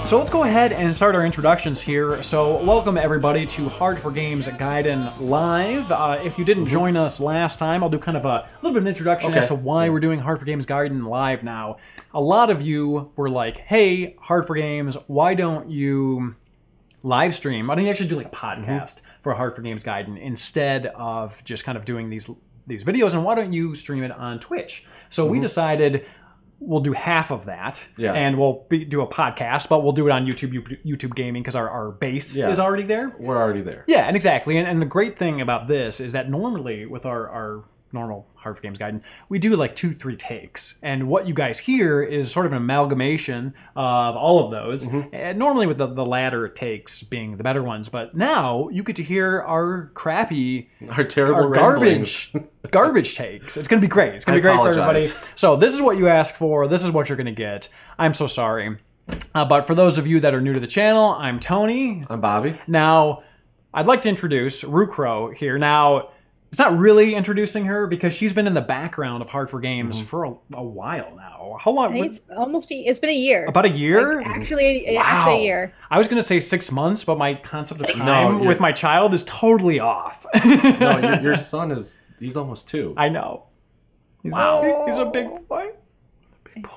So let's go ahead and start our introductions here. So welcome everybody to H4G Gaiden Live. If you didn't join us last time, I'll do kind of a little bit of an introduction as to why we're doing H4G Gaiden Live now. A lot of you were like, hey, H4G, why don't you live stream? Why don't you actually do like a podcast for H4G Gaiden instead of just kind of doing these videos, and why don't you stream it on Twitch? So we decided we'll do half of that, and we'll do a podcast, but we'll do it on YouTube Gaming because our base is already there. We're already there. Yeah, and exactly. And the great thing about this is that normally with our normal H4G Gaiden, we do like 2-3 takes. And what you guys hear is sort of an amalgamation of all of those. And normally with the latter takes being the better ones. But now you get to hear our crappy, terrible garbage takes. It's going to be great. It's going to be great for everybody. So this is what you asked for. This is what you're going to get. I'm so sorry. But for those of you that are new to the channel, I'm Tony. I'm Bobby. Now, I'd like to introduce Rukro here. Now, it's not really introducing her because she's been in the background of H4G for a while now. How long? It's been a year. About a year? Like, actually a year. I was going to say 6 months, but my concept of time with my child is totally off. No, your son he's almost 2. I know. He's a big boy. Big boy.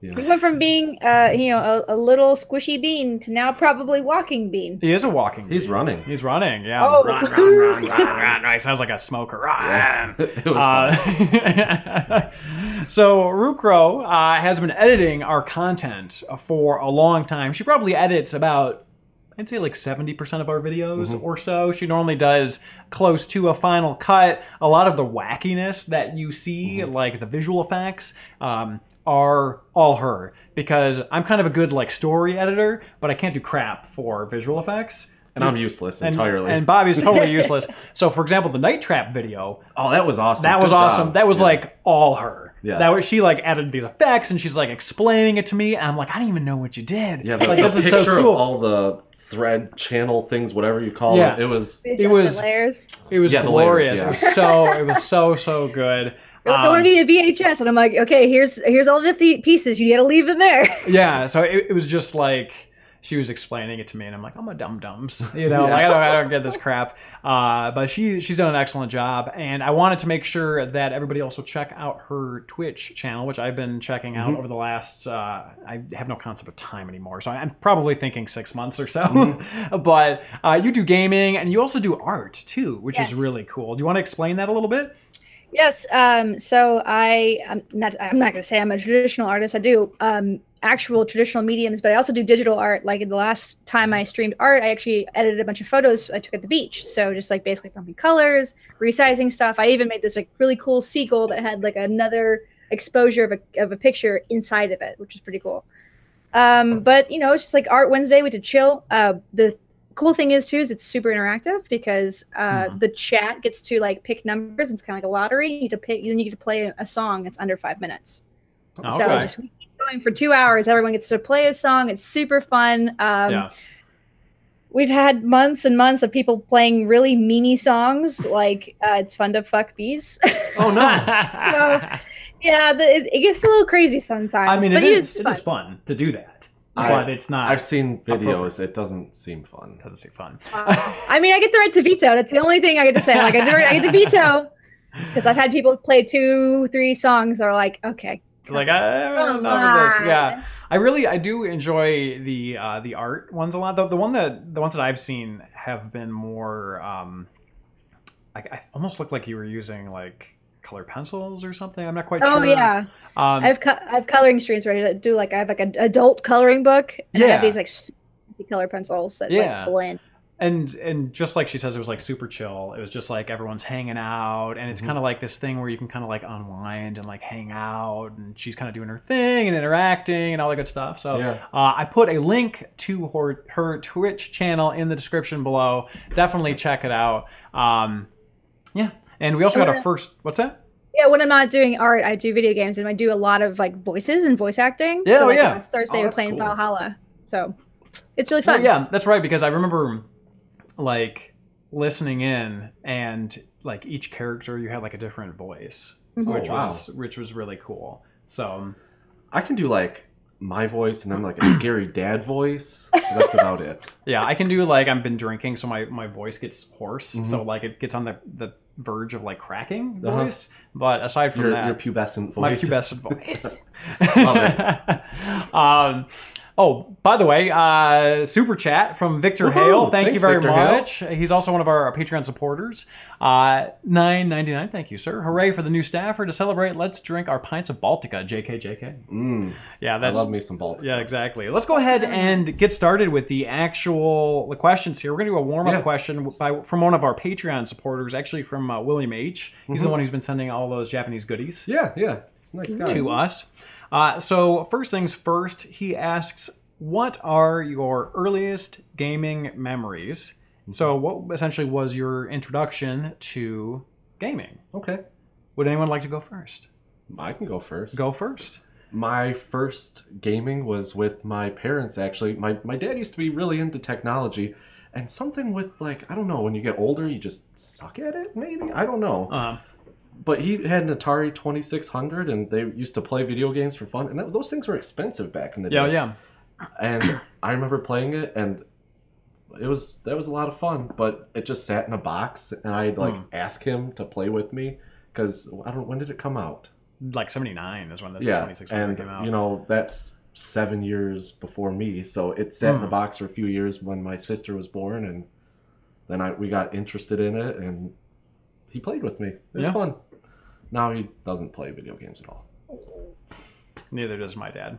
Yeah. He went from being, a little squishy bean to now probably walking bean. He is a walking bean. He's running. He's running, yeah. Oh. Run. He sounds like a smoker. Run. It was fun. So Rukro has been editing our content for a long time. She probably edits about, I'd say like 70% of our videos or so. She normally does close to a final cut. A lot of the wackiness that you see, like the visual effects, are all her, because I'm kind of a good like story editor, but I can't do crap for visual effects. And I'm useless entirely. And Bobby's totally useless. So for example, the Night Trap video. Oh, that was awesome. That was awesome. That was like all her. Yeah. That was, she like added these effects and she's like explaining it to me. And I'm like, I don't even know what you did. Yeah, like this is so cool. Of all the thread channel things, whatever you call it. It was layers. It was glorious. Layers, It was so good. I want to be a VHS, and I'm like, okay, here's all the pieces. You got to leave them there. Yeah, so it was just like she was explaining it to me, and I'm like, I'm a dum-dums, like I don't get this crap. But she's done an excellent job, and I wanted to make sure that everybody also check out her Twitch channel, which I've been checking out over the last. I have no concept of time anymore, so I'm probably thinking 6 months or so. But you do gaming, and you also do art too, which is really cool. Do you want to explain that a little bit? Yes. So I'm not going to say I'm a traditional artist. I do actual traditional mediums, but I also do digital art. Like the last time I streamed art, I actually edited a bunch of photos I took at the beach. So just like basically pumping colors, resizing stuff. I even made this like really cool seagull that had like another exposure of a picture inside of it, which is pretty cool. But it's just like Art Wednesday. We did chill. The cool thing is too is it's super interactive because the chat gets to like pick numbers. It's kind of like a lottery. You get to pick, then you get to play a song that's under 5 minutes. Okay. So just we keep going for 2 hours. Everyone gets to play a song. It's super fun. We've had months and months of people playing really meany songs, like it's fun to fuck bees. Oh no! So yeah, it gets a little crazy sometimes. I mean, but it is fun to do that. But it's not. I've seen videos. It doesn't seem fun. It doesn't seem fun. I mean, I get the right to veto. That's the only thing I get to say. Like, I get to veto because I've had people play 2-3 songs. Are like, okay. Like I don't know this. Yeah, I do enjoy the art ones a lot. The ones that I've seen have been more. I almost look like you were using like color pencils or something. I'm not quite sure. Oh yeah. I have coloring streams where I do like I have like an adult coloring book and I have these like color pencils that like blend. And just like she says, it was like super chill. It was just like everyone's hanging out, and it's kind of like this thing where you can kind of like unwind and like hang out, and she's kind of doing her thing and interacting and all that good stuff. So I put a link to her Twitch channel in the description below. Definitely check it out. And we also got our first. What's that? Yeah, when I'm not doing art, I do video games, and I do a lot of like voices and voice acting. Yeah, so, like, last Thursday we're playing Valhalla, so it's really fun. Yeah, that's right, because I remember like listening in, and like each character you had like a different voice, which was really cool. So I can do like my voice and then like a scary dad voice. So that's about it. Yeah, I can do like I've been drinking, so my voice gets hoarse. So like it gets on the verge of like cracking voice. But aside from that, your pubescent voice. My pubescent voice. Love it. Oh, by the way, super chat from Victor Hale. Thank you very much. He's also one of our Patreon supporters. $9.99. Thank you, sir. Hooray for the new staffer. To celebrate, let's drink our pints of Baltica. JK. Yeah, I love me some Baltica. Yeah, exactly. Let's go ahead and get started with the questions here. We're going to do a warm-up question from one of our Patreon supporters, actually from William H. He's the one who's been sending all those Japanese goodies. Yeah. It's a nice guy. To us. So first things first, he asks, what are your earliest gaming memories? So what essentially was your introduction to gaming? Okay. Would anyone like to go first? I can go first. Go first. My first gaming was with my parents, actually. My dad used to be really into technology, and something with, like, I don't know, when you get older, you just suck at it, maybe? I don't know. But he had an Atari 2600, and they used to play video games for fun. And those things were expensive back in the day. Yeah. And I remember playing it, and that was a lot of fun. But it just sat in a box, and I'd like ask him to play with me because when did it come out? Like 79 is when the 2600 came out. You know, that's 7 years before me, so it sat in the box for a few years when my sister was born, and then we got interested in it, and he played with me. It was fun. Now he doesn't play video games at all. Neither does my dad.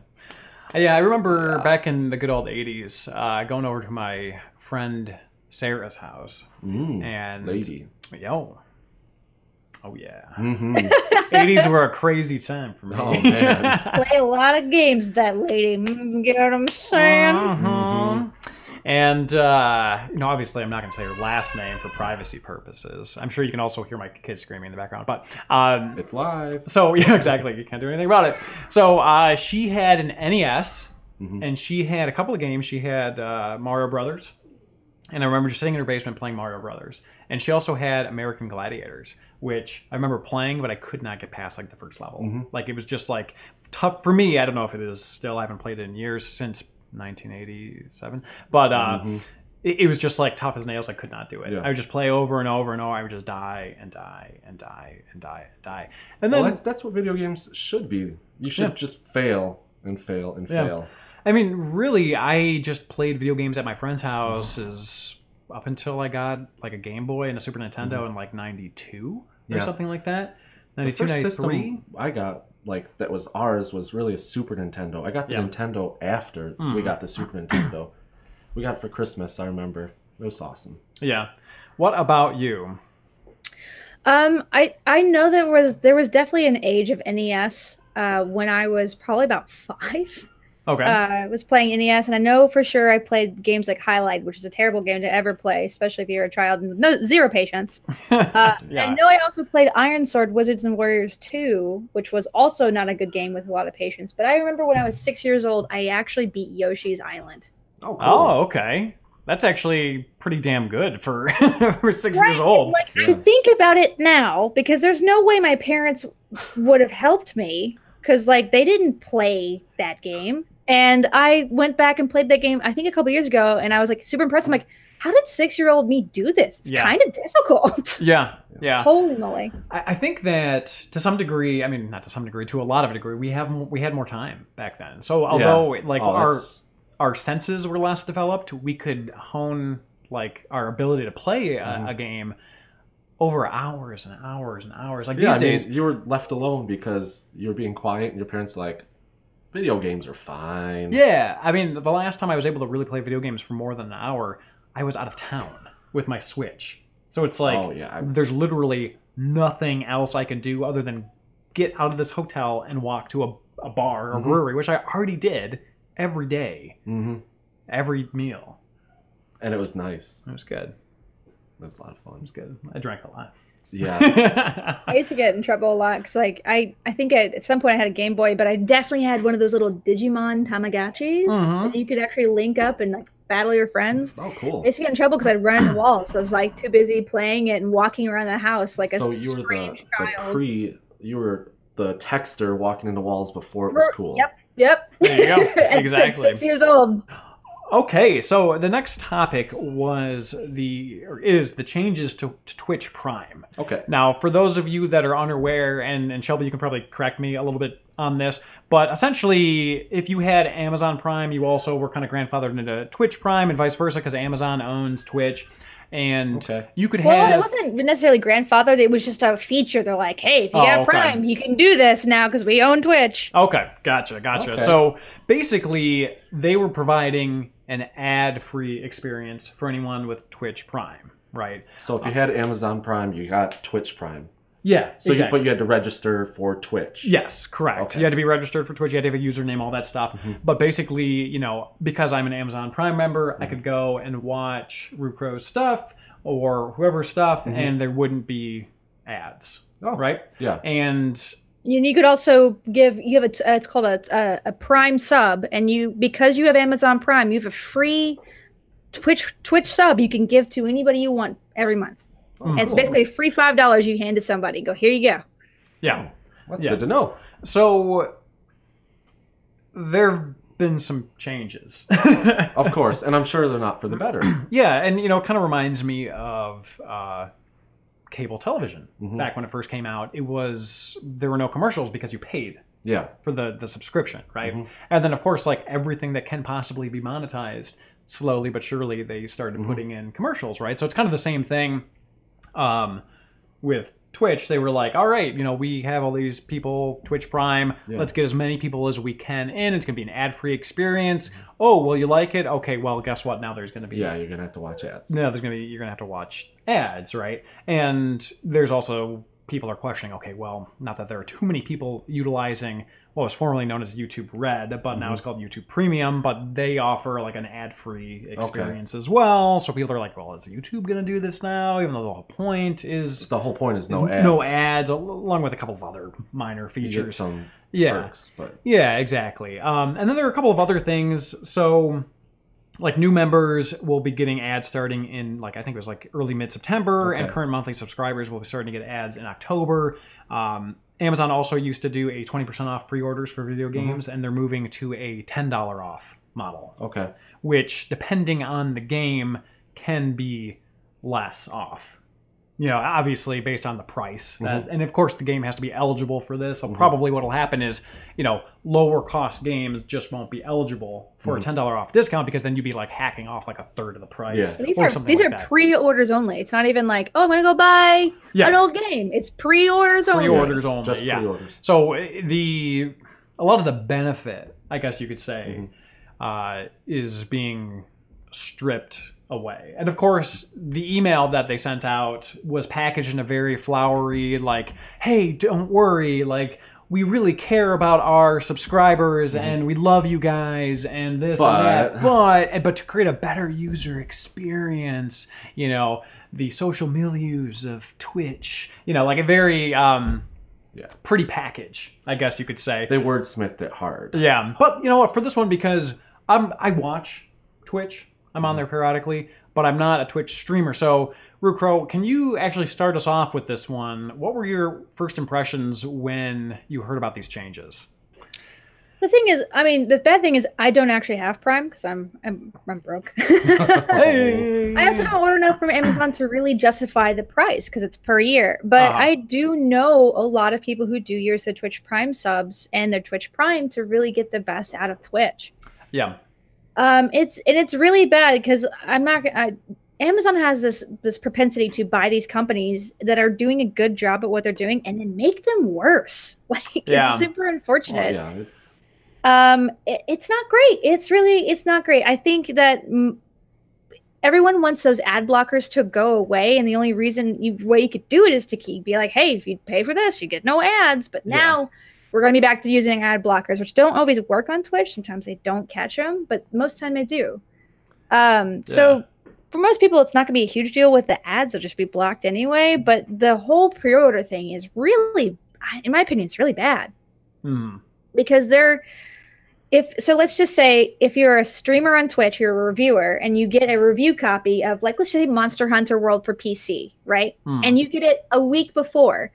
Yeah, I remember back in the good old 80s, going over to my friend Sarah's house. And lady. Oh, yeah. 80s were a crazy time for me. Oh, man. Play a lot of games, that lady. Get what I'm saying? And, obviously I'm not going to say her last name for privacy purposes. I'm sure you can also hear my kids screaming in the background, but... it's live. So, yeah, exactly. You can't do anything about it. So, she had an NES, and she had a couple of games. She had Mario Brothers, and I remember just sitting in her basement playing Mario Brothers. And she also had American Gladiators, which I remember playing, but I could not get past, like, the first level. Like, it was just, like, tough for me. I don't know if it is still. I haven't played it in years since 1987, but it was just like tough as nails. I could not do it. I would just play over and over and over. I would just die and die and die and die and die. And then that's what video games should be. You should just fail and fail and fail. I mean, really, I just played video games at my friend's houses up until I got like a Game Boy and a Super Nintendo in like 92 or something like that. 92, 93. I got, like, that was ours, was really a Super Nintendo. I got the Nintendo after we got the Super Nintendo. We got it for Christmas, I remember. It was awesome. Yeah. What about you? I know there was definitely an age of NES when I was probably about 5. Okay. I was playing NES, and I know for sure I played games like Highlight, which is a terrible game to ever play, especially if you're a child and zero patience. I know I also played Iron Sword Wizards and Warriors 2, which was also not a good game with a lot of patience. But I remember when I was 6 years old, I actually beat Yoshi's Island. Oh, cool. Oh, okay. That's actually pretty damn good for, for 6 years old. Like, I think about it now, because there's no way my parents would have helped me, because like they didn't play that game. And I went back and played that game, I think a couple years ago, and I was like super impressed. I'm like, how did 6-year-old me do this? It's kind of difficult. Yeah. Holy moly. I think that to some degree, I mean, not to some degree, to a lot of a degree, we had more time back then. So although like our senses were less developed, we could hone like our ability to play a game over hours and hours and hours. Like these days, you were left alone because you were being quiet, and your parents were like, video games are fine. Yeah, I mean, the last time I was able to really play video games for more than an hour, I was out of town with my Switch. So it's like, there's literally nothing else I can do other than get out of this hotel and walk to a bar or brewery, which I already did every day, every meal. And it was nice. It was good. It was a lot of fun. It was good. I drank a lot. Yeah. I used to get in trouble a lot because, like, I think at some point I had a Game Boy, but I definitely had one of those little Digimon Tamagotchis that you could actually link up and like battle your friends. Oh, cool. I used to get in trouble because I'd run into walls. So I was like too busy playing it and walking around the house like a strange child. You were the texter walking into walls before it was cool. Yep. Yep. There you go. Exactly. 6 years old. Okay, so the next topic is the changes to Twitch Prime. Okay. Now, for those of you that are unaware, and Shelby, you can probably correct me a little bit on this, but essentially, if you had Amazon Prime, you also were kind of grandfathered into Twitch Prime and vice versa, because Amazon owns Twitch. And you could have... Well, it wasn't necessarily grandfathered. It was just a feature. They're like, hey, if you got Prime, you can do this now because we own Twitch. Okay, gotcha. Okay. So basically, they were providing an ad-free experience for anyone with Twitch Prime, right? So if you had Amazon Prime, you got Twitch Prime. Yeah, so but you had to register for Twitch. Yes, correct. Okay. You had to be registered for Twitch. You had to have a username, all that stuff. But basically, you know, because I'm an Amazon Prime member, I could go and watch Rucro's stuff or whoever's stuff, and there wouldn't be ads. Oh, right? Yeah. And you could also it's called a Prime sub, and because you have Amazon Prime, you have a free Twitch sub you can give to anybody you want every month. And it's basically a free $5 you hand to somebody. Go, here you go. Yeah. That's good to know. So there have been some changes. Of course. And I'm sure they're not for the better. Yeah. And, you know, it kind of reminds me of cable television. Back when it first came out, there were no commercials because you paid. Yeah. For the subscription, right? And then, of course, like everything that can possibly be monetized, slowly but surely they started putting in commercials, right? So it's kind of the same thing. With Twitch, they were like, all right, you know, we have all these people, Twitch Prime, let's get as many people as we can in. It's going to be an ad-free experience. Oh, well, you like it? Okay, well, guess what? Now there's going to be... Yeah, you're going to have to watch ads. No, you're going to have to watch ads, right? And there's also... people are questioning, okay, well, not that there are too many people utilizing what was formerly known as YouTube Red, but now it's called YouTube Premium, but they offer like an ad-free experience as well. So people are like, well, is YouTube going to do this now? Even though the whole point is... The whole point is no ads. No ads, along with a couple of other minor features. You get some perks, but... Yeah, exactly. And then there are a couple of other things. So... like new members will be getting ads starting in I think it was like early mid-September, and current monthly subscribers will be starting to get ads in October. Amazon also used to do a 20% off pre-orders for video games, and they're moving to a $10 off model. Okay. Which, depending on the game, can be less off. You know, obviously based on the price. And of course the game has to be eligible for this. So probably what'll happen is, you know, lower cost games just won't be eligible for a $10 off discount, because then you'd be like hacking off like a third of the price. Yeah. These are pre-orders only. It's not even like, oh, I'm going to go buy an old game. It's pre-orders only. Pre-orders only, just pre-orders. So a lot of the benefit, I guess you could say, is being stripped away. And of course, the email that they sent out was packaged in a very flowery, like, hey, don't worry, like, we really care about our subscribers and we love you guys and this and that. But to create a better user experience, you know, the social milieus of Twitch, you know, like a very pretty package, I guess you could say. They wordsmithed it hard. Yeah. But you know what, for this one, because I watch Twitch, I'm on there periodically, but I'm not a Twitch streamer. So, Rucro, can you actually start us off with this one? What were your first impressions when you heard about these changes? The thing is, I mean, the bad thing is I don't actually have Prime because I'm broke. Hey. I also don't order enough from Amazon to really justify the price because it's per year. But I do know a lot of people who do years of Twitch Prime subs and their Twitch Prime to really get the best out of Twitch. Yeah. It's really bad because Amazon has this propensity to buy these companies that are doing a good job at what they're doing and then make them worse. Like it's super unfortunate. It's not great. It's not great. I think that everyone wants those ad blockers to go away, and the only way you could do it is to be like, hey, if you pay for this, you get no ads. But now we're going to be back to using ad blockers, which don't always work on Twitch. Sometimes they don't catch them, but most of the time they do. So for most people, it's not going to be a huge deal with the ads. They'll just be blocked anyway. But the whole pre-order thing is really, in my opinion, it's really bad. Because so let's just say if you're a streamer on Twitch, you're a reviewer, and you get a review copy of, like, let's say Monster Hunter World for PC, right? And you get it a week before.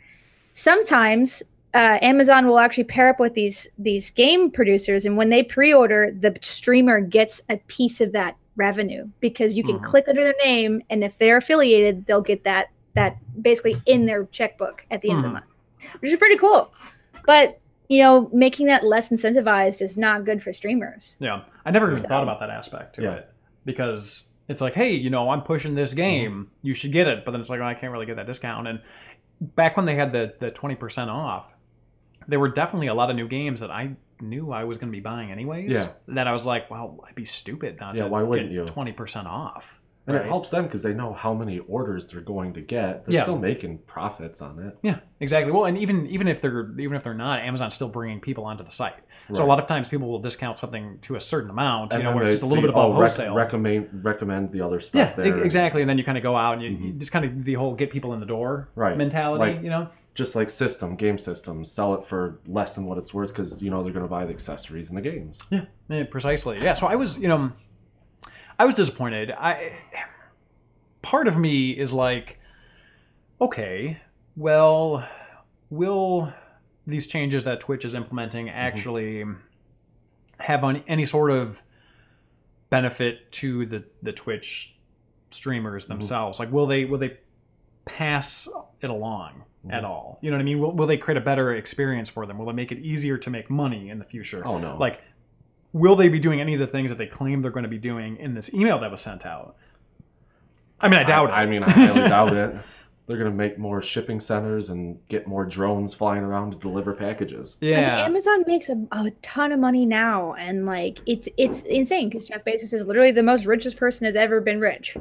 Sometimes Amazon will actually pair up with these game producers, and when they pre-order, the streamer gets a piece of that revenue because you can click under their name, and if they're affiliated, they'll get that basically in their checkbook at the end of the month, which is pretty cool. But making that less incentivized is not good for streamers. Yeah, I never even thought about that aspect to it, because it's like, hey, I'm pushing this game, you should get it, but then it's like, oh, I can't really get that discount. And back when they had the 20% off, there were definitely a lot of new games that I knew I was going to be buying anyways. Yeah. That I was like, well, I'd be stupid not to why wouldn't get 20% off. And it helps them because they know how many orders they're going to get. They're still making profits on it. Yeah, exactly. Well, and even if they're not, Amazon's still bringing people onto the site. Right. So a lot of times people will discount something to a certain amount, where it's just a little bit above wholesale. Recommend the other stuff there. Exactly. And then you kind of go out and you just kind of the whole get people in the door mentality, Just like game systems, sell it for less than what it's worth because they're going to buy the accessories and the games. Yeah, precisely. Yeah, so I was disappointed. Part of me is like, okay, well, will these changes that Twitch is implementing actually have any sort of benefit to the Twitch streamers themselves? Like, will they pass it along at all? You know what I mean? Will they create a better experience for them? Will they make it easier to make money in the future? Oh, no. Like, will they be doing any of the things that they claim they're going to be doing in this email that was sent out? I mean, I doubt it. I mean, I highly doubt it. They're going to make more shipping centers and get more drones flying around to deliver packages. Yeah. I mean, Amazon makes a ton of money now, and like it's insane because Jeff Bezos is literally the most richest person has ever been rich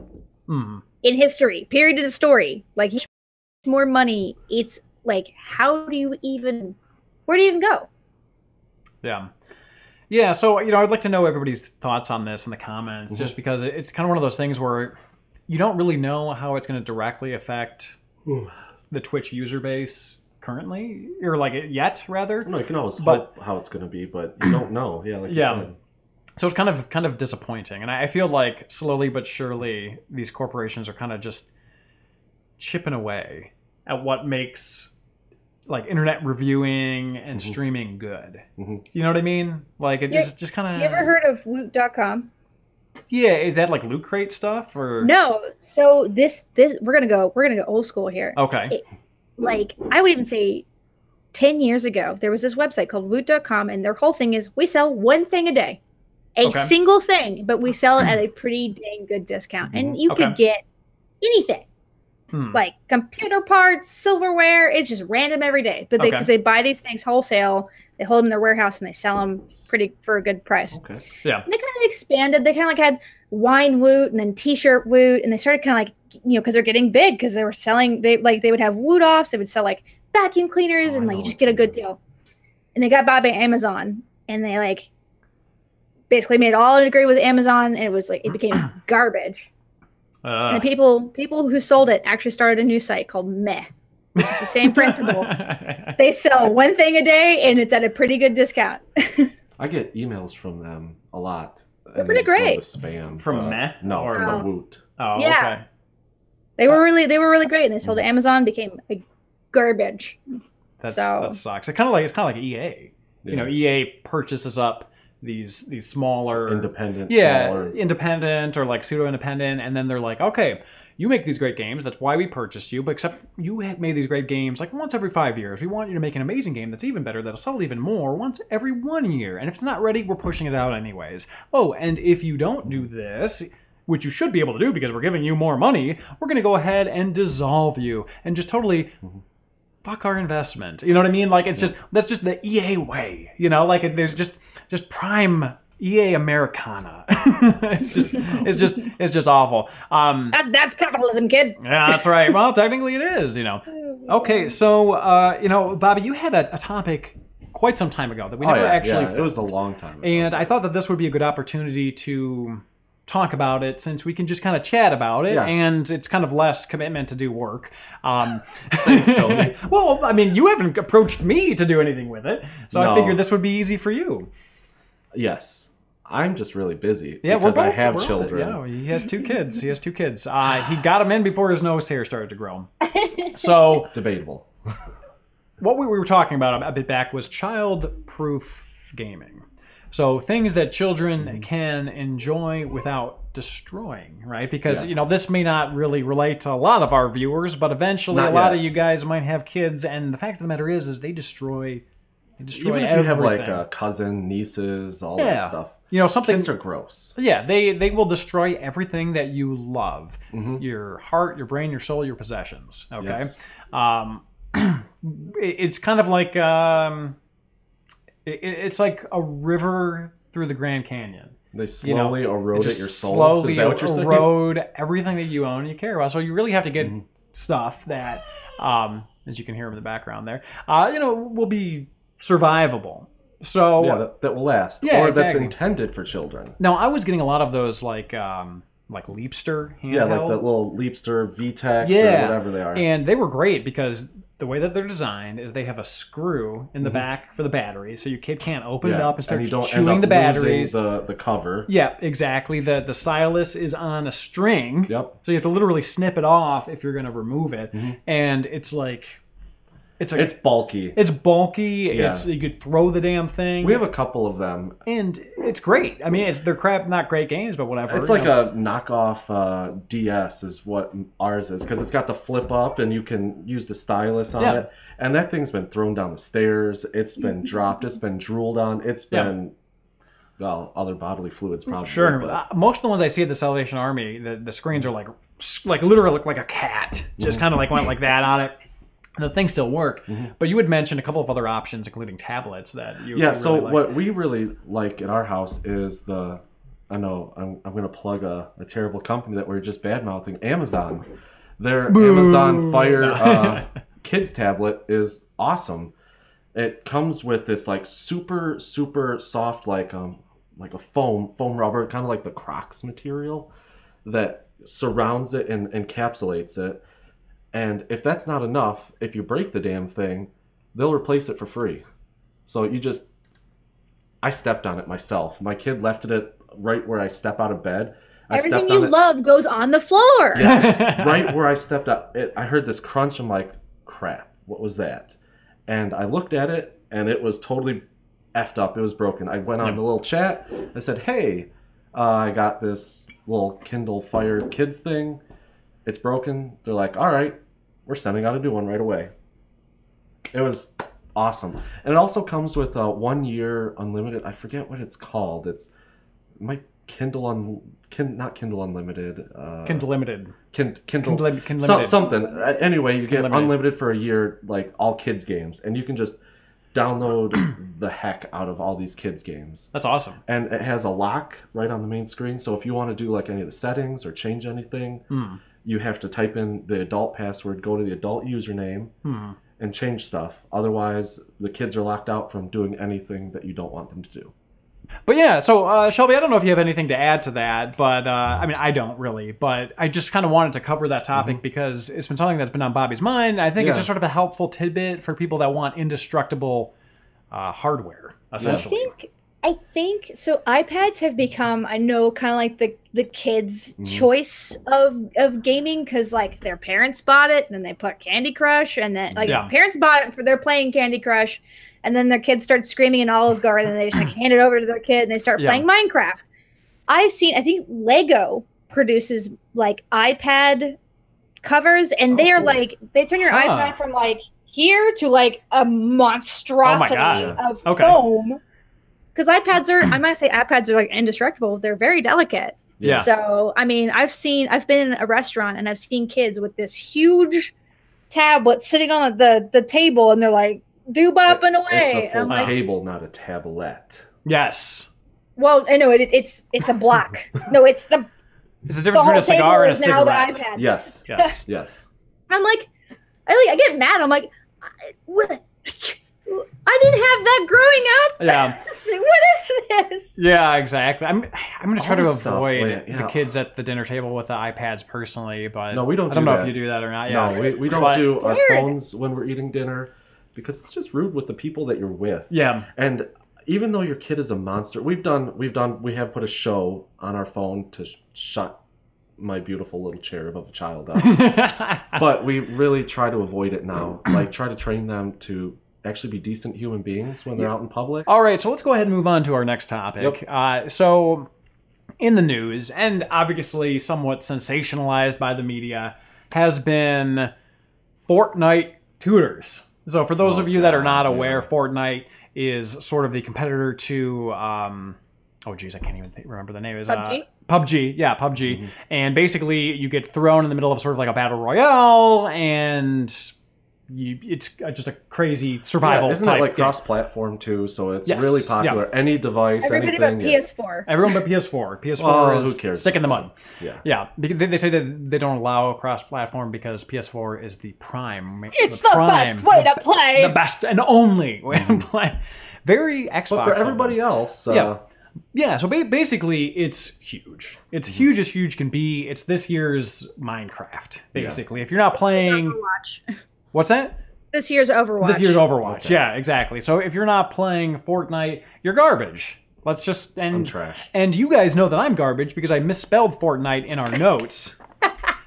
in history. Period of the story. Like, he more money. It's like, where do you even go? Yeah. Yeah, so, I'd like to know everybody's thoughts on this in the comments, just because it's kind of one of those things where you don't really know how it's going to directly affect the Twitch user base currently, or yet, rather. No, you can always hope how it's going to be, but you don't know. Yeah, like you said. So it's kind of disappointing, and I feel like slowly but surely these corporations are kind of just chipping away at what makes internet reviewing and streaming good. You know what I mean? Like, it just kind of... You ever heard of Woot.com? Yeah, is that like Loot Crate stuff or no? So this we're gonna go old school here. Okay. I would even say 10 years ago, there was this website called Woot.com, and their whole thing is we sell one thing a day. A single thing, but we sell it at a pretty dang good discount. And you could get anything. Like computer parts, silverware, it's just random every day. But because they buy these things wholesale, they hold them in their warehouse and they sell them for a good price. Okay. Yeah. And they kind of expanded. They kind of had wine Woot and then t-shirt Woot, and they started kind of because they're getting big because they were selling. They would have Woot offs. They would sell vacuum cleaners and you just get a good deal. And they got bought by Amazon, and they basically made it all integrate with Amazon, and it was it became garbage. And the people who sold it actually started a new site called Meh, which is the same principle. They sell one thing a day, and it's at a pretty good discount. I get emails from them a lot. They're pretty great. Spam from Meh? No, from Woot. Oh, yeah. Okay. They were really great, and they sold to Amazon, became garbage. That sucks. It's kind of like EA. Yeah. EA purchases up these smaller independent or pseudo independent, and then they're like, okay, you make these great games, that's why we purchased you, but except you have made these great games once every 5 years. We want you to make an amazing game that's even better, that'll sell even more once every 1 year, and if it's not ready, we're pushing it out anyways. Oh, and if you don't do this, which you should be able to do because we're giving you more money, we're going to go ahead and dissolve you and just totally fuck our investment. You know what I mean? That's just the EA way. There's just prime EA Americana. it's just awful. That's capitalism, kid. Yeah, that's right. Well, technically it is. Okay, so Bobby, you had a topic quite some time ago that we never actually. Yeah, it was a long time ago. And I thought that this would be a good opportunity to talk about it, since we can just kind of chat about it, and it's kind of less commitment to do work. Thanks, Tony. Well, I mean, you haven't approached me to do anything with it, so I figured this would be easy for you. Yes. I'm just really busy because I have children. Yeah, he has 2 kids. He got them in before his nose hair started to grow. So debatable. what we were talking about a bit back was child-proof gaming. So things that children can enjoy without destroying, right? Because, you know, this may not really relate to a lot of our viewers, but eventually a lot of you guys might have kids, and the fact of the matter is they destroy Even if you have like a cousin, nieces, all that stuff. You know, something... Kids are gross. Yeah, they will destroy everything that you love. Your heart, your brain, your soul, your possessions. Okay? Yes. It's kind of like... it's like a river through the Grand Canyon. They slowly erode at your soul. Slowly Is that what you're erode saying? Everything that you own and you care about. So you really have to get stuff that, as you can hear in the background there, you know, will be survivable. So yeah, that will last. Yeah, or that's intended for children. Now I was getting a lot of those like Leapster handheld. Yeah, like that little Leapster VTEX or whatever they are. And they were great because the way that they're designed is they have a screw in the back for the battery, so your kid can't open it up and start chewing the batteries. The cover. Yeah, exactly. The stylus is on a string. Yep. So you have to literally snip it off if you're going to remove it, and it's like. It's bulky. It's bulky. Yeah. You could throw the damn thing. We have a couple of them, and it's great. I mean, they're not great games, but whatever. It's like a knockoff DS is what ours is, because it's got the flip up, and you can use the stylus on it. And that thing's been thrown down the stairs. It's been dropped. It's been drooled on. It's been well, other bodily fluids probably. Sure. Most of the ones I see at the Salvation Army, the screens are like literally look like a cat, just kind of like went like that on it. And the things still work, but you had mentioned a couple of other options, including tablets that you. Yeah. So what we really like at our house is I know I'm going to plug a terrible company that we're just bad mouthing, Amazon. Their Amazon Fire kids tablet is awesome. It comes with this like super soft like a foam rubber, kind of like the Crocs material that surrounds it and encapsulates it. And if that's not enough, if you break the damn thing, they'll replace it for free. So I stepped on it myself. My kid left it right where I step out of bed. Everything you love goes on the floor. Yes, right where I stepped up. I heard this crunch. I'm like, crap, what was that? And I looked at it, and it was totally effed up. It was broken. I went on the little chat. I said, hey, I got this little Kindle Fire Kids thing. It's broken. They're like, all right, we're sending out a new one right away. It was awesome. And it also comes with a 1 year unlimited. I forget what it's called. It's not Kindle Unlimited. Kindle Limited. Kindle Limited. Something. Anyway, you get unlimited for a year, like all kids games, and you can just download the heck out of all these kids games. That's awesome. And it has a lock right on the main screen, so if you want to do like any of the settings or change anything, you have to type in the adult password, go to the adult username, and change stuff. Otherwise, the kids are locked out from doing anything that you don't want them to do. But yeah, so Shelby, I don't know if you have anything to add to that, but I mean, I don't really, but I just kind of wanted to cover that topic because it's been something that's been on Bobby's mind. I think it's just sort of a helpful tidbit for people that want indestructible hardware, essentially. I think so. iPads have become, I know, kind of like the kids' choice of gaming, because like their parents bought it, and then they put Candy Crush, and then like parents bought it for they're playing Candy Crush, and then their kids start screaming in Olive Garden, and they just like hand it over to their kid, and they start playing Minecraft. I think Lego produces like iPad covers, and they are like they turn your iPad from like here to like a monstrosity of foam. Because iPads are, I might say iPads are like indestructible. They're very delicate. Yeah. So, I mean, I've been in a restaurant and I've seen kids with this huge tablet sitting on the table, and they're like, do-bopping away. It's a full table, not a tablet. Yes. Well, I know it's a block. No, it's the difference between a cigar and a cigarette. iPad. Yes. Yes. I'm like, I get mad. I'm like, what? I didn't have that growing up. Yeah. What is this? Yeah, exactly. I'm going to try to avoid the kids at the dinner table with the iPads personally, but no, we don't. I don't know if you do that or not. Yeah. No, we don't do our phones when we're eating dinner because it's just rude with the people that you're with. Yeah. And even though your kid is a monster, we have put a show on our phone to shut my beautiful little cherub of a child up. But we really try to avoid it now. Like, try to train them to actually be decent human beings when they're out in public. All right, so let's go ahead and move on to our next topic. Yep. So, in the news, and obviously somewhat sensationalized by the media, has been Fortnite Tutors. So, for those of you that are not aware, Fortnite is sort of the competitor to... oh, geez, I can't even remember the name. Is PUBG? PUBG, yeah, PUBG. Mm-hmm. And basically, you get thrown in the middle of sort of like a battle royale, and it's just a crazy survival isn't type it like game. cross-platform too? So it's really popular. Yeah. Any device, everybody anything. but PS4. Everyone but PS4. PS4 is who cares? Stick in the mud. Yeah. Because they say that they don't allow cross-platform because PS4 is the prime. It's the best way to play. The best and only way to play. Very Xbox. But for everybody else, yeah, so basically it's huge. It's huge as huge can be. It's this year's Minecraft, basically. If you're not playing... Overwatch. What's that? This year's Overwatch. This year's Overwatch, yeah, exactly. So if you're not playing Fortnite, you're garbage. Let's just... I'm trash. And you guys know that I'm garbage because I misspelled Fortnite in our notes.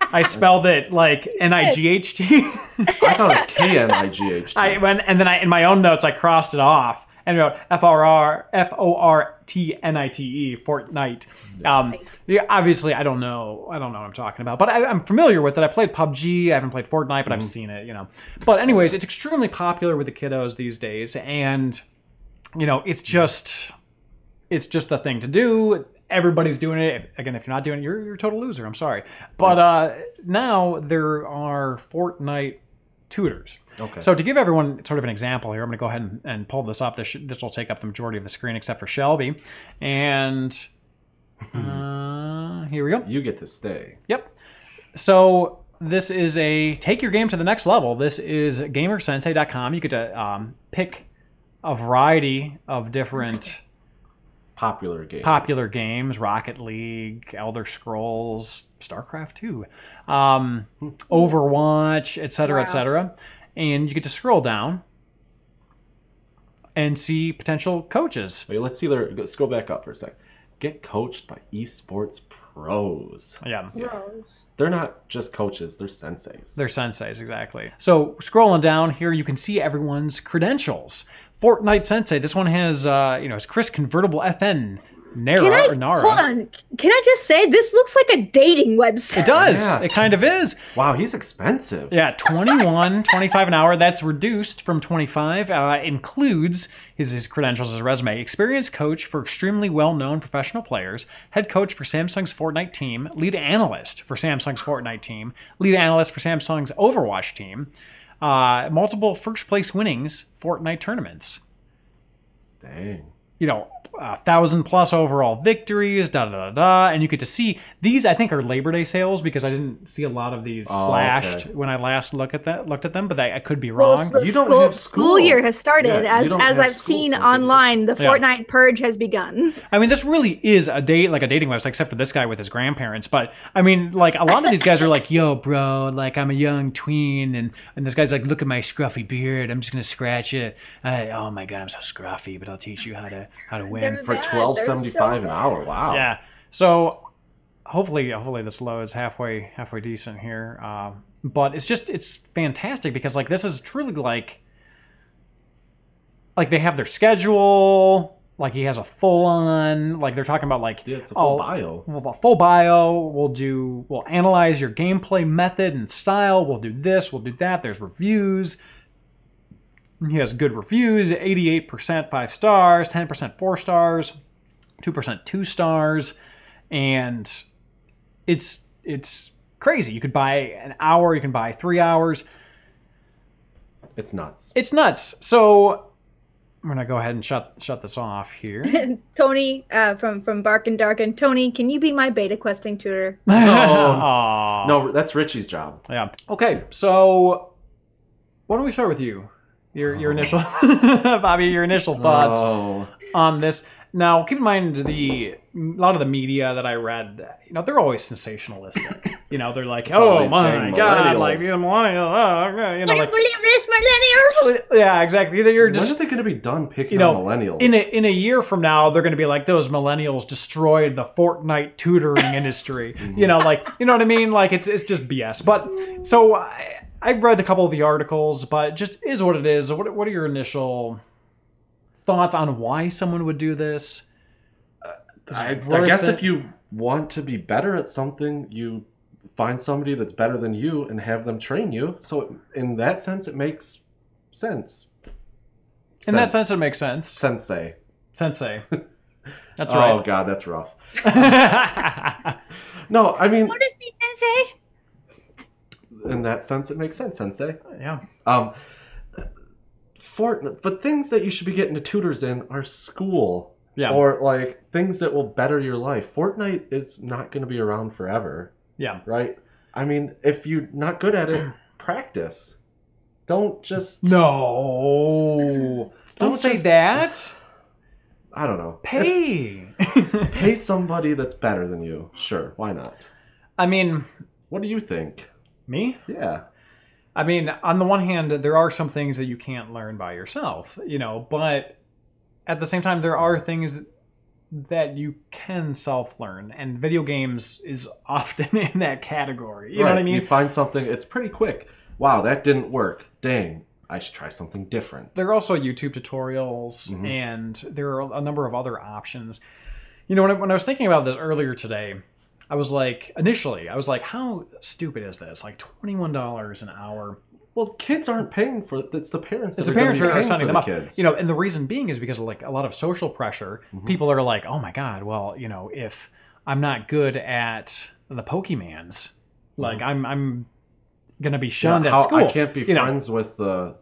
I spelled it like N-I-G-H-T. I thought it was K-N-I-G-H-T. And then in my own notes, I crossed it off. And wrote F-O-R-T-N-I-T-E, Fortnite. Obviously, I don't know what I'm talking about, but I'm familiar with it. I played PUBG. I haven't played Fortnite, but I've seen it, But anyways, it's extremely popular with the kiddos these days, and it's just the thing to do. Everybody's doing it. Again, if you're not doing it, you're a total loser. I'm sorry, but now there are Fortnite tutors. Okay. So to give everyone sort of an example here, I'm going to go ahead and pull this up. This will take up the majority of the screen except for Shelby. And here we go. You get to stay. Yep. So this is take your game to the next level. This is gamersensei.com. You get to pick a variety of different... Popular games, Rocket League, Elder Scrolls, StarCraft 2, Overwatch, etc., etc. And you get to scroll down and see potential coaches. Wait, let's see scroll back up for a sec. Get coached by esports pros. Yeah. Pros. They're not just coaches, they're senseis. They're senseis, exactly. So scrolling down here, you can see everyone's credentials. Fortnite Sensei. This one has, it's Chris Convertible FN. Nara. Hold on. Can I just say, this looks like a dating website. It does. Yes. It kind of is. Wow, he's expensive. Yeah, $25 an hour. That's reduced from $25. Includes his credentials as a resume. Experienced coach for extremely well-known professional players. Head coach for Samsung's Fortnite team. Lead analyst for Samsung's Fortnite team. Lead analyst for Samsung's Overwatch team. Multiple first-place winnings Fortnite tournaments. Dang. 1,000+ overall victories, and you get to see these. I think are Labor Day sales because I didn't see a lot of these slashed when I last looked at them. But I could be wrong. Well, you don't have school year has started. As I've seen online, the Fortnite purge has begun. I mean, this really is a dating website, except for this guy with his grandparents. But I mean, like a lot of these guys are like, "Yo, bro, like I'm a young tween," and this guy's like, "Look at my scruffy beard. I'm just gonna scratch it. Oh my god, I'm so scruffy, but I'll teach you how to win." For $12.75 an hour. Wow. Yeah. So hopefully this loads halfway decent here. But it's fantastic because like this is truly like they have their schedule. Like he has a full on, like they're talking about like it's a full bio. Well, a full bio. We'll analyze your gameplay method and style. We'll do this. We'll do that. There's reviews. He has good reviews, 88% 5 stars, 10% 4 stars, 2% 2 stars, and it's crazy. You could buy an hour, you can buy 3 hours. It's nuts. It's nuts. So I'm gonna go ahead and shut this off here. Tony from Bark and Dark, and Tony, can you be my beta questing tutor? No, that's Richie's job. Yeah. Okay, so why don't we start with you? Your initial, Bobby, your initial thoughts on this. Now, keep in mind a lot of the media that I read, they're always sensationalistic. They're like, oh my God, like these millennials, like believe this, millennials. Yeah, exactly. You're just, when are they going to be done picking on millennials? In a year from now, they're going to be like, those millennials destroyed the Fortnite tutoring industry. You know what I mean? Like it's just BS. But so I've read a couple of the articles, but it just is what it is. What are your initial thoughts on why someone would do this? I guess if you want to be better at something, you find somebody that's better than you and have them train you. So in that sense, it makes sense. In that sense, it makes sense. Sensei. That's right. Oh, God, that's rough. No, I mean... What does mean, Sensei? In that sense, it makes sense, Sensei. Yeah. But things that you should be getting to tutors in are school. Yeah. Or, like, things that will better your life. Fortnite is not going to be around forever. Yeah. Right? I mean, if you're not good at it, practice. Don't just... No. Don't say that. I don't know. Pay. Pay somebody that's better than you. Sure, why not? I mean... What do you think? Me? Yeah. I mean, on the one hand, there are some things that you can't learn by yourself, but at the same time, there are things that you can self-learn, and video games is often in that category. You know what I mean? You find something, it's pretty quick. Wow, that didn't work. Dang, I should try something different. There are also YouTube tutorials, and there are a number of other options. When I was thinking about this earlier today, I was like, how stupid is this? Like $21 an hour. Well, kids aren't paying for it. It's the parents. It's the parents who are paying signing for them up. Kids. And the reason being is because of like a lot of social pressure. People are like, oh my God, well, if I'm not good at the Pokemans, like I'm gonna be shunned at school. I can't be friends with the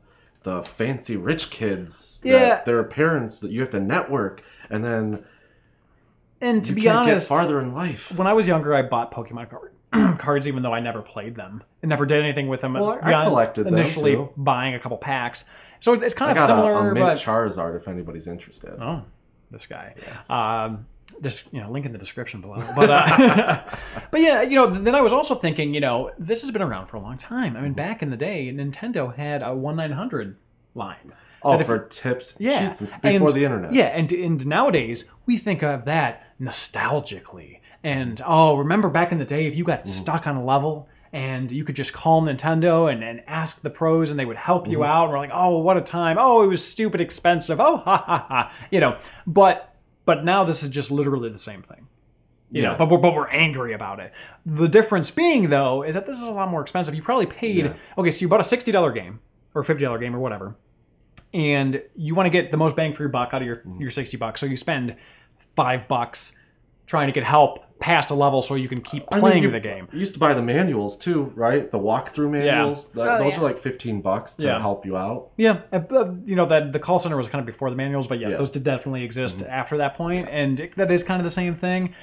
fancy rich kids. That their parents that you have to network, and then. And to be honest, get farther in life. When I was younger, I bought Pokemon cards, even though I never played them and never did anything with them. Well, I collected them initially too. Buying a couple packs, so it's kind of similar. A mint Charizard, if anybody's interested. Oh, this guy. Yeah. Just link in the description below. But but yeah, then I was also thinking, this has been around for a long time. I mean, back in the day, Nintendo had a 1-900 line. Oh, for tips, cheats, before the internet. Yeah, and nowadays we think of that nostalgically. And remember back in the day, if you got stuck on a level and you could just call Nintendo and ask the pros and they would help you out. And we're like, oh, what a time. Oh, it was stupid expensive. Oh, ha ha ha. But now this is just literally the same thing. But we're angry about it. The difference being, though, is that this is a lot more expensive. You probably paid, okay, so you bought a $60 game or $50 game or whatever. And you want to get the most bang for your buck out of your $60. So you spend $5 trying to get help past a level so you can keep playing the game. You used to buy the manuals too, right? The walkthrough manuals. Yeah. Those are like $15 to help you out. Yeah. That the call center was kind of before the manuals, but yes, those did definitely exist after that point, and that is kind of the same thing.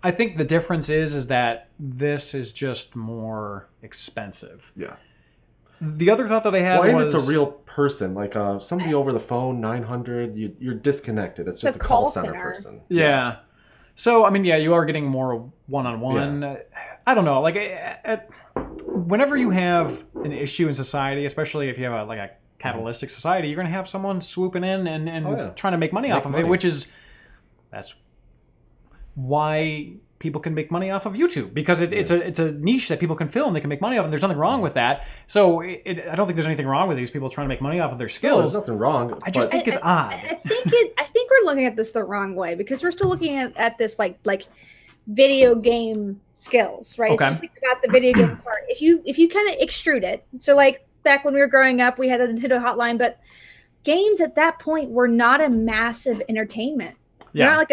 I think the difference is that this is just more expensive. Yeah. The other thought that I had was... it's a real person, like somebody over the phone, 900, you're disconnected. It's just a call center person. Yeah. So, I mean, you are getting more one-on-one. Yeah. I don't know. Like, whenever you have an issue in society, especially if you have a capitalistic society, you're going to have someone swooping in and trying to make money off of it, which is... That's why people can make money off of YouTube, because it's a niche that people can fill and they can make money off, and there's nothing wrong with that. So I don't think there's anything wrong with these people trying to make money off of their skills. No, there's nothing wrong. I just think it's odd. I think we're looking at this the wrong way, because we're still looking at this like video game skills, right? Okay. It's just like about the video game part. If you kind of extrude it, so like back when we were growing up, we had the Nintendo Hotline, but games at that point were not a massive entertainment. Yeah. Not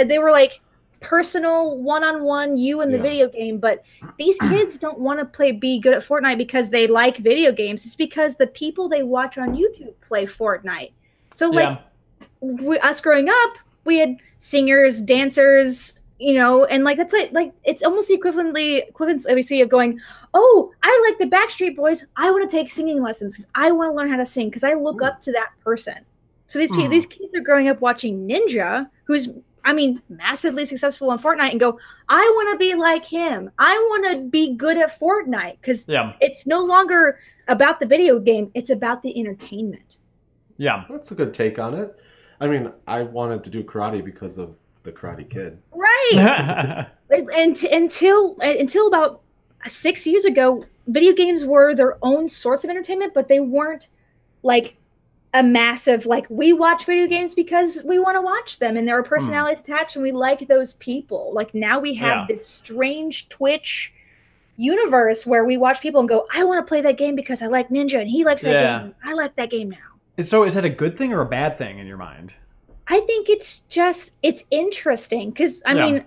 they were like personal one-on-one you in the video game, but these kids don't want to be good at Fortnite because they like video games. It's because the people they watch on YouTube play Fortnite. So us growing up, we had singers, dancers, and that's like it's almost the equivalence we see of going, oh, I like the Backstreet Boys, I want to take singing lessons because I want to learn how to sing because I look up to that person. So these kids are growing up watching Ninja, who's I mean, massively successful on Fortnite and go, I want to be like him. I want to be good at Fortnite because it's no longer about the video game. It's about the entertainment. Yeah. That's a good take on it. I mean, I wanted to do karate because of the Karate Kid. Right. Until about 6 years ago, video games were their own source of entertainment, but they weren't like a massive, like, we watch video games because we want to watch them and there are personalities attached and we like those people. Like, now we have this strange Twitch universe where we watch people and go, I want to play that game because I like Ninja and he likes that game. I like that game now. So is that a good thing or a bad thing in your mind? I think it's interesting because, I mean,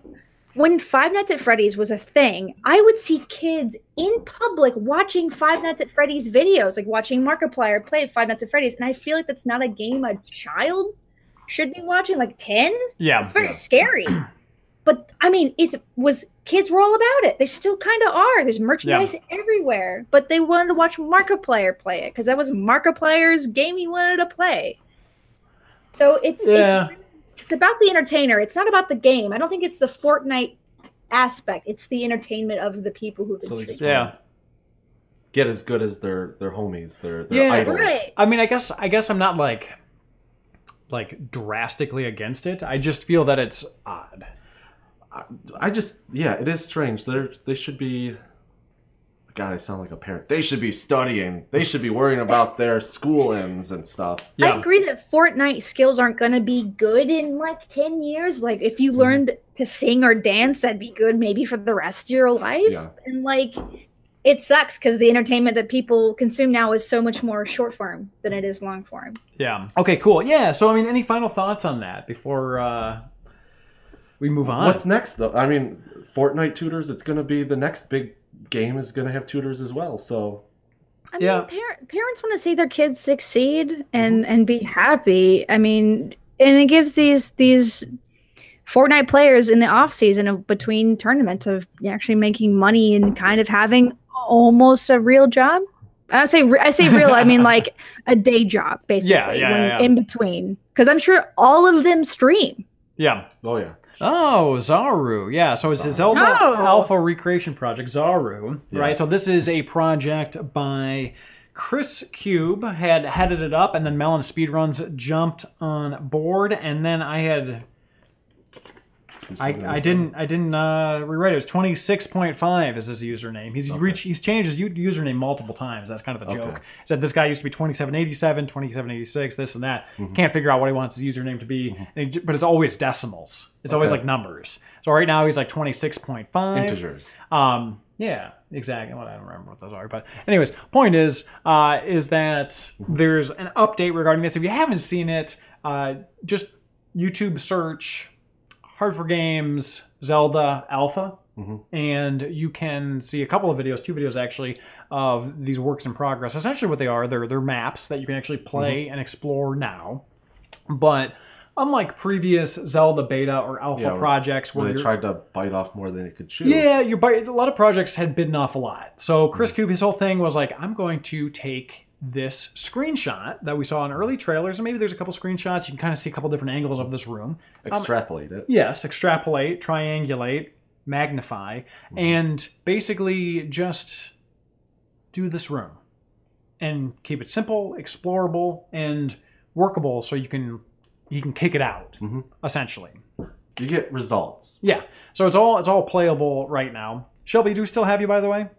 when Five Nights at Freddy's was a thing, I would see kids in public watching Five Nights at Freddy's videos, like watching Markiplier play Five Nights at Freddy's, and I feel like that's not a game a child should be watching, like 10? Yeah. It's very scary. But, I mean, kids were all about it. They still kind of are. There's merchandise everywhere. But they wanted to watch Markiplier play it because that was Markiplier's game he wanted to play. So it's about the entertainer. It's not about the game. I don't think it's the Fortnite aspect. It's the entertainment of the people who can stream. Yeah. Get as good as their homies, their idols. Right. I mean, I guess I'm not like drastically against it. I just feel that it's odd. It is strange. They should be. God, I sound like a parent. They should be studying. They should be worrying about their school ends and stuff. Yeah. I agree that Fortnite skills aren't going to be good in like 10 years. Like, if you learned to sing or dance, that'd be good maybe for the rest of your life. Yeah. And like, it sucks because the entertainment that people consume now is so much more short form than it is long form. Yeah. Okay, cool. Yeah. So, I mean, any final thoughts on that before we move on? What's next, though? I mean, Fortnite Tutors, it's going to be the next big game is going to have tutors as well, so I mean, parents want to see their kids succeed and be happy. I mean, and it gives these Fortnite players in the off season of between tournaments of actually making money and kind of having almost a real job. I say real, I mean like a day job basically. In between, because I'm sure all of them stream. Yeah. Oh yeah. Oh, Zaru. Yeah, so it's the Zelda Alpha recreation project, Zaru, right? So this is a project by ChrisCube, had headed it up, and then Melon Speedruns jumped on board, and then I didn't rewrite it. It was 26.5 is his username. He's changed his username multiple times. That's kind of the joke. He said this guy used to be 2787, 2786, this and that. Can't figure out what he wants his username to be, but it's always decimals. It's always like numbers. So right now he's like 26.5. Integers. Yeah, exactly. Well, I don't remember what those are, but anyways, point is that there's an update regarding this. If you haven't seen it, just YouTube search H4G Zelda Alpha, and you can see a couple of videos, 2 videos actually, of these works in progress. Essentially what they are, they're maps that you can actually play and explore now. But unlike previous Zelda beta or alpha projects where they tried to bite off more than it could chew. Yeah, a lot of projects had bitten off a lot. So ChrisCube, his whole thing was like, I'm going to take this screenshot that we saw in early trailers, and maybe there's a couple screenshots. You can kind of see a couple different angles of this room. Extrapolate it. Yes, extrapolate, triangulate, magnify, and basically just do this room. And keep it simple, explorable, and workable so you can kick it out, essentially. You get results. Yeah. So it's all playable right now. Shelby, do we still have you, by the way?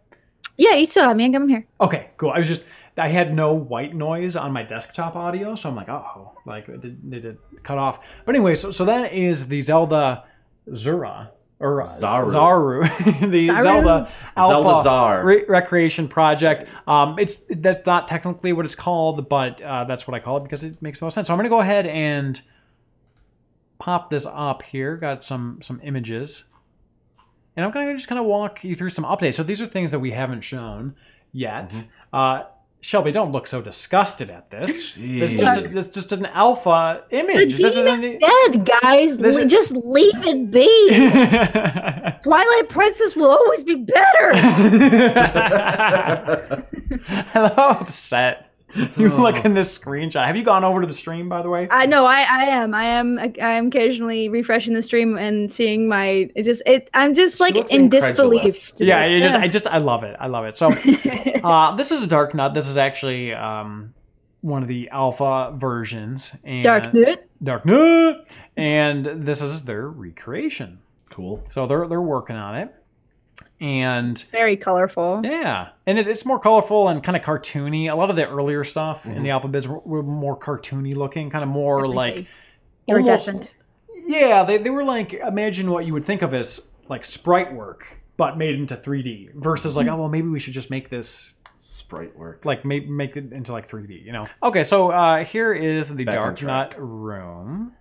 Yeah, you still have me. I'm here. Okay, cool. I had no white noise on my desktop audio, so I'm like, oh, like it did cut off. But anyway, so that is the Zelda Zaru. The Zelda Alpha recreation project. That's not technically what it's called, but that's what I call it because it makes the most sense. So I'm going to go ahead and pop this up here. Got some images. And I'm going to just kind of walk you through some updates. So these are things that we haven't shown yet. Shelby, don't look so disgusted at this. It's just an alpha image. The game is dead, guys. Just leave it be. Twilight Princess will always be better. Hello, upset. You look in this screenshot. Have you gone over to the stream, by the way? I know I am occasionally refreshing the stream and seeing my I'm just like in disbelief. Yeah, I love it. I love it. So this is a Dark Nut. This is actually one of the alpha versions. And Dark Nut. And this is their recreation. Cool. So they're working on it. And it's very colorful. Yeah. And it's more colorful and kind of cartoony. A lot of the earlier stuff in the alpha bids were more cartoony looking, kind of more like iridescent. Yeah, they were like, imagine what you would think of as like sprite work, but made into 3D versus like, oh, well, maybe we should just make this sprite work. Like make it into like 3D, you know? Okay, so here is the Dark Nut room.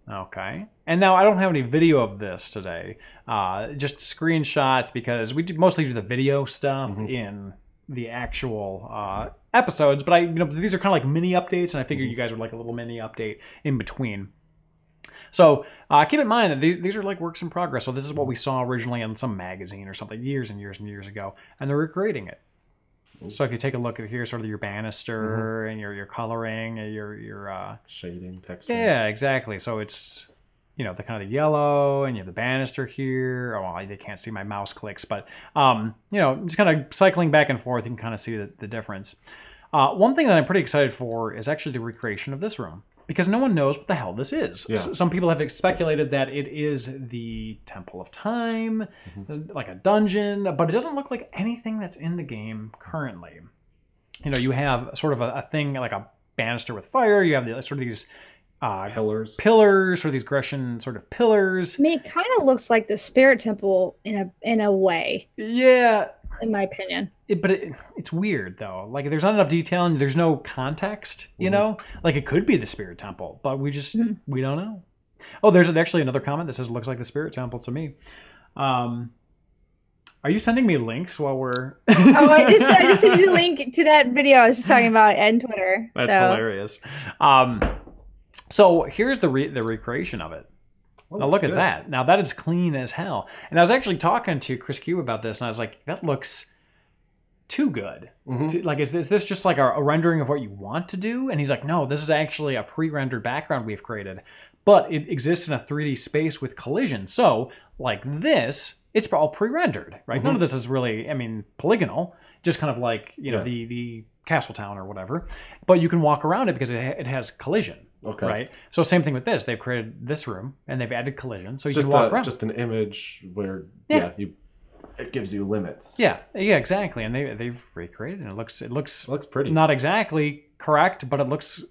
Okay. And now I don't have any video of this today. Just screenshots because we mostly do the video stuff in the actual episodes. But these are kind of like mini updates, and I figured you guys would like a little mini update in between. So keep in mind that these are like works in progress. So this is what we saw originally in some magazine or something years and years and years ago, and they're recreating it. So if you take a look at here, sort of your banister and your coloring, and your shading, texture. Yeah, exactly. So it's the kind of the yellow, and you have the banister here. Oh, well, they can't see my mouse clicks, but just kind of cycling back and forth, you can kind of see the difference. One thing that I'm pretty excited for is actually the recreation of this room, because no one knows what the hell this is. Yeah. Some people have speculated that it is the Temple of Time, like a dungeon, but it doesn't look like anything that's in the game currently. You have sort of a thing like a banister with fire. You have sort of these pillars, or these Grecian sort of pillars. I mean, it kind of looks like the Spirit Temple in a way. Yeah. In my opinion. But it's weird, though. Like, there's not enough detail, and there's no context, you know? Like, it could be the Spirit Temple, but we don't know. Oh, there's actually another comment that says, looks like the Spirit Temple to me. Are you sending me links while we're... I just sent you the link to that video I was just talking about on Twitter. That's hilarious. So here's the recreation of it. Oh, now look at that. Now that is clean as hell. And I was actually talking to ChrisCube about this, and I was like, that looks too good. Like, is this just like a rendering of what you want to do? And he's like, no, this is actually a pre-rendered background we've created, but it exists in a 3D space with collision. So like this, it's all pre-rendered, right? None of this is really, polygonal, just kind of like, the castle town or whatever, but you can walk around it because it has collision. Okay. Right. So same thing with this. They've created this room and they've added collision, so you can walk around. Just an image where it gives you limits. Yeah. Exactly. And they've recreated, and it looks pretty. Not exactly correct, but it looks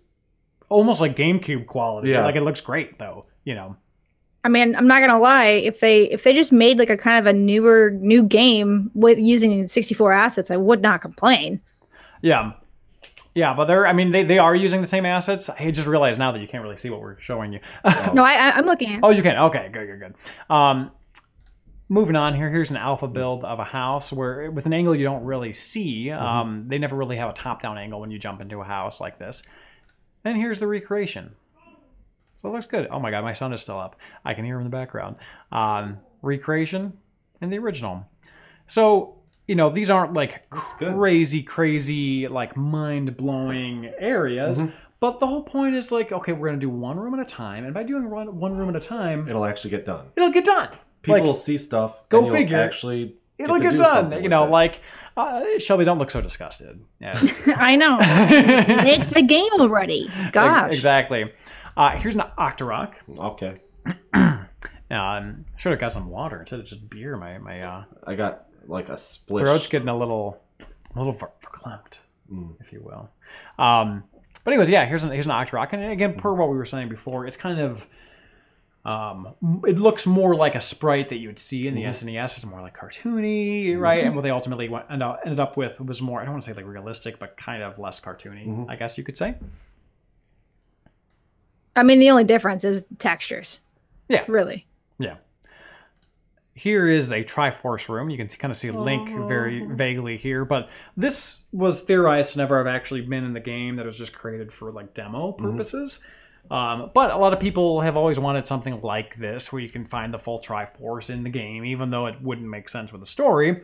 almost like GameCube quality. Yeah. Like, it looks great though. I mean, I'm not gonna lie. If they just made like a kind of a new game with using 64 assets, I would not complain. Yeah. Yeah, but they are using the same assets. I just realized now that you can't really see what we're showing you. No, I'm looking at. Oh, you can. Okay, good. Moving on here. Here's an alpha build of a house where, with an angle you don't really see, they never really have a top-down angle when you jump into a house like this. And here's the recreation. So it looks good. Oh my God, my son is still up. I can hear him in the background. Recreation and the original. So, these aren't like crazy, like mind-blowing areas. But the whole point is like, okay, we're going to do one room at a time. And by doing one room at a time... it'll actually get done. It'll get done. People will see stuff. Go figure. Actually it'll get done. Shelby, don't look so disgusted. Yeah. I know. Make the game already. Gosh. Exactly. Here's an Octorok. Okay. Should have got some water instead of just beer. I got like a split. Throat's getting a little verklempt, if you will. But anyways, yeah, here's an Octorok, and again, per what we were saying before, it's kind of it looks more like a sprite that you would see in the SNES. It's more like cartoony, right? And what they ultimately ended up with was more, I don't want to say like realistic, but kind of less cartoony, I guess you could say. I mean, the only difference is textures. Yeah. Really. Yeah. Here is a Triforce room. You can kind of see Link very vaguely here, but this was theorized to never have actually been in the game, that it was just created for like demo purposes. But a lot of people have always wanted something like this, where you can find the full Triforce in the game, even though it wouldn't make sense with the story.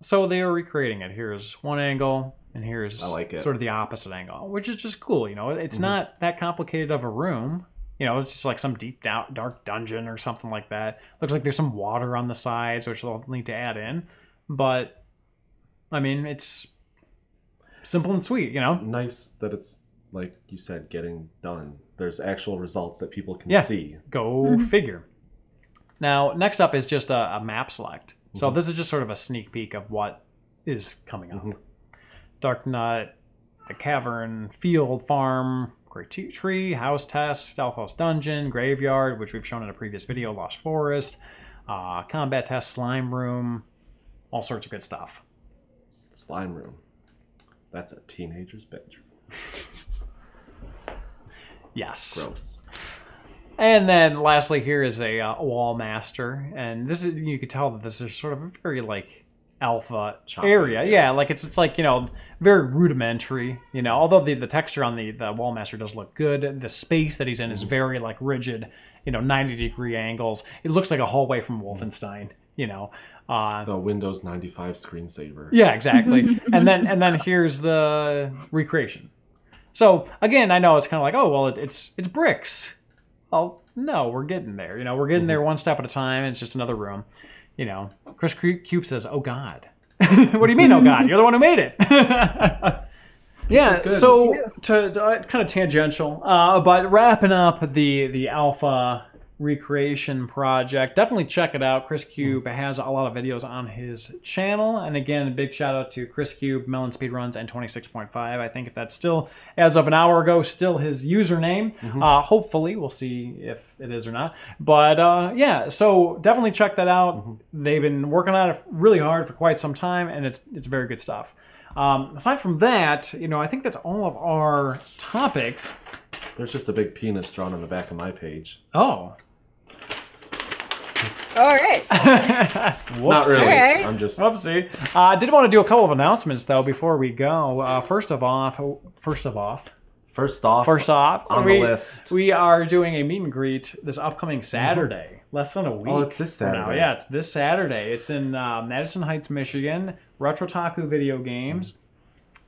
So they are recreating it. Here's one angle, And here's I like it. sort of the opposite angle, which is just cool. You know, it's not that complicated of a room. You know, it's just like some deep, dark dungeon or something like that. Looks like there's some water on the sides, which they'll need to add in. But, I mean, it's simple and sweet, you know? Nice that it's, like you said, getting done. There's actual results that people can see. Go figure. Now, next up is just a map select. So this is just sort of a sneak peek of what is coming up. Dark Nut, the Cavern, Field, Farm, Great Tree, House Test, Stealth Dungeon, Graveyard, which we've shown in a previous video, Lost Forest, Combat Test, Slime Room, all sorts of good stuff. Slime Room. That's a teenager's bedroom. Yes. Gross. And then lastly here is a Wall Master. And this is, you could tell that this is sort of a very like alpha area. Yeah, like it's like, you know, very rudimentary, you know, although the texture on the Wall Master does look good. The space that he's in is very like rigid, you know, 90-degree angles. It looks like a hallway from Wolfenstein, you know. The Windows 95 screensaver. Yeah, exactly. and then here's the recreation. So again, I know it's kind of like, oh well, it's bricks. Oh no, we're getting there. You know, we're getting there one step at a time. It's just another room. You know, ChrisCube says, "Oh God." What do you mean, "Oh God"? You're the one who made it. Yeah. So to kind of tangential, but wrapping up the Alpha recreation project, definitely check it out. ChrisCube has a lot of videos on his channel, and again, a big shout out to ChrisCube, Melon Speedruns, and 26.5. I think if that's still, as of an hour ago, still his username. Hopefully, we'll see if it is or not. But yeah, so definitely check that out. They've been working on it really hard for quite some time, and it's very good stuff. Aside from that, you know, I think that's all of our topics. There's just a big penis drawn on the back of my page. Oh. All right. Not really. Right. I'm just. Whoopsie. I did want to do a couple of announcements though before we go. First off, on the list, we are doing a meet and greet this upcoming Saturday. Less than a week. Oh, it's this Saturday. Now. Yeah, it's this Saturday. It's in Madison Heights, Michigan. Retrotaku Video Games,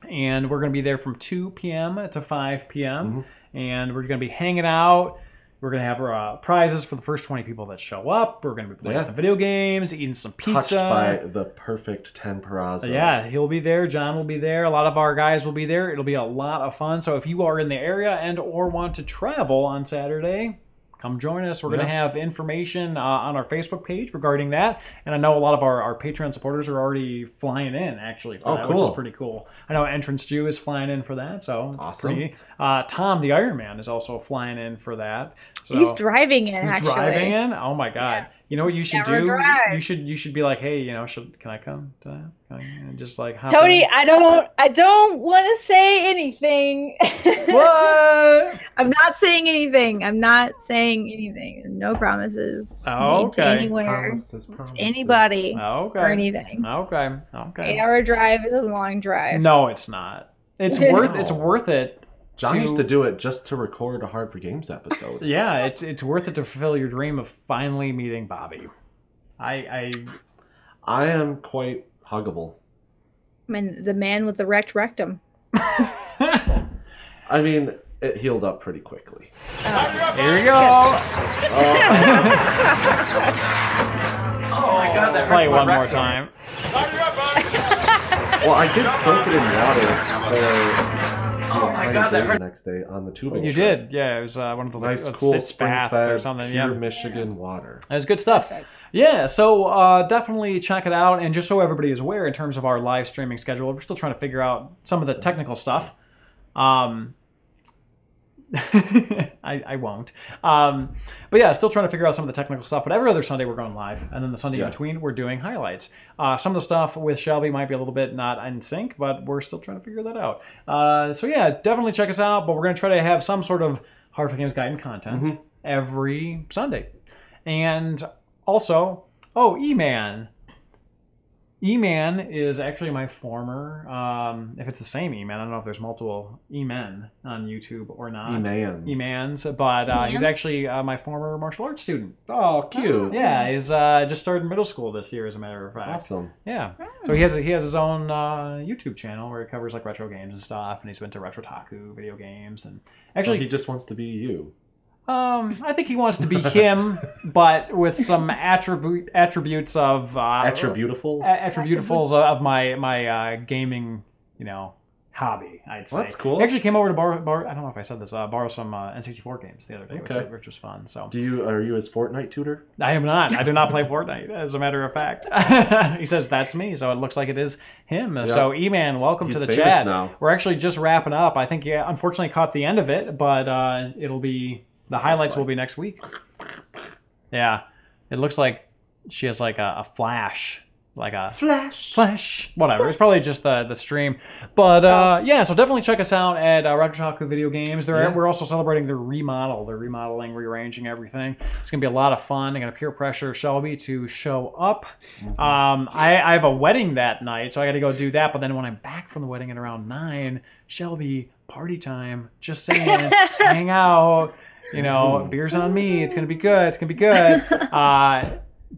and we're going to be there from 2 p.m. to 5 p.m. And we're going to be hanging out. We're going to have prizes for the first 20 people that show up. We're going to be playing some video games, eating some pizza. Touched by the perfect Tenparazzo. Yeah, he'll be there. John will be there. A lot of our guys will be there. It'll be a lot of fun. So if you are in the area and or want to travel on Saturday, come join us. We're going to have information on our Facebook page regarding that. And I know a lot of our Patreon supporters are already flying in, actually, for that, which is pretty cool. I know Entrance Jew is flying in for that, so awesome. Tom, the Iron Man, is also flying in for that. So he's driving in, actually. He's driving in? Oh, my God. Yeah. You know what you should do? You should be like, hey, you know, can I come to that? And just like hop Tony, in. I don't want to say anything. What? I'm not saying anything. I'm not saying anything. No promises. Oh, okay. To anywhere. Promises. To anybody. Okay. Or anything. Okay. 8-hour drive is a long drive. No, it's not. It's worth it. John used to do it just to record a Hard for Games episode. Yeah, it's worth it to fulfill your dream of finally meeting Bobby. I am quite huggable. I mean, the man with the wrecked rectum. I mean, it healed up pretty quickly. Here we go. Oh my God, that play one more time. Well, I did soak it in water the next day on the tubing. You did, yeah. It was one of those nice, like, cool bath or something. Pure Michigan water. It was good stuff. Perfect. Yeah, so definitely check it out. And just so everybody is aware, in terms of our live streaming schedule, we're still trying to figure out some of the technical stuff. I won't. But yeah, still trying to figure out some of the technical stuff. But every other Sunday we're going live, and then the Sunday in between we're doing highlights. Some of the stuff with Shelby might be a little bit not in sync, but we're still trying to figure that out. So yeah, definitely check us out. But we're going to try to have some sort of Hard for Games Gaiden content every Sunday. And also, oh, E-Man. E-Man is actually my former, if it's the same E-Man, I don't know if there's multiple E-Men on YouTube or not. E-Mans, but he's actually my former martial arts student. Oh, cute. Yeah, he's just started middle school this year, as a matter of fact. Awesome. Yeah. So he has his own YouTube channel where he covers like retro games and stuff, and he's been to Retrotaku video games, and actually so he just wants to be you. I think he wants to be him, but with some attributes of attributables of my gaming, hobby. I'd say. Well, that's cool. He actually came over to borrow. I don't know if I said this. Borrow some N64 games the other day, which was fun. So, are you his Fortnite tutor? I am not. I do not play Fortnite, as a matter of fact. He says that's me, so it looks like it is him. Yep. So, E-Man, welcome to the chat. Now. We're actually just wrapping up. I think you unfortunately caught the end of it, but it'll be. The highlights will be next week. Yeah. It looks like she has like a flash. Like a flash. Whatever. It's probably just the stream. But yeah, so definitely check us out at Retrotaku Video Games. We're also celebrating their remodel. They're remodeling, rearranging everything. It's going to be a lot of fun. They're going to peer pressure Shelby to show up. I have a wedding that night, so I got to go do that. But then when I'm back from the wedding at around 9, Shelby, party time. Just saying, hang out. Beer's on me. It's going to be good. It's going to be good.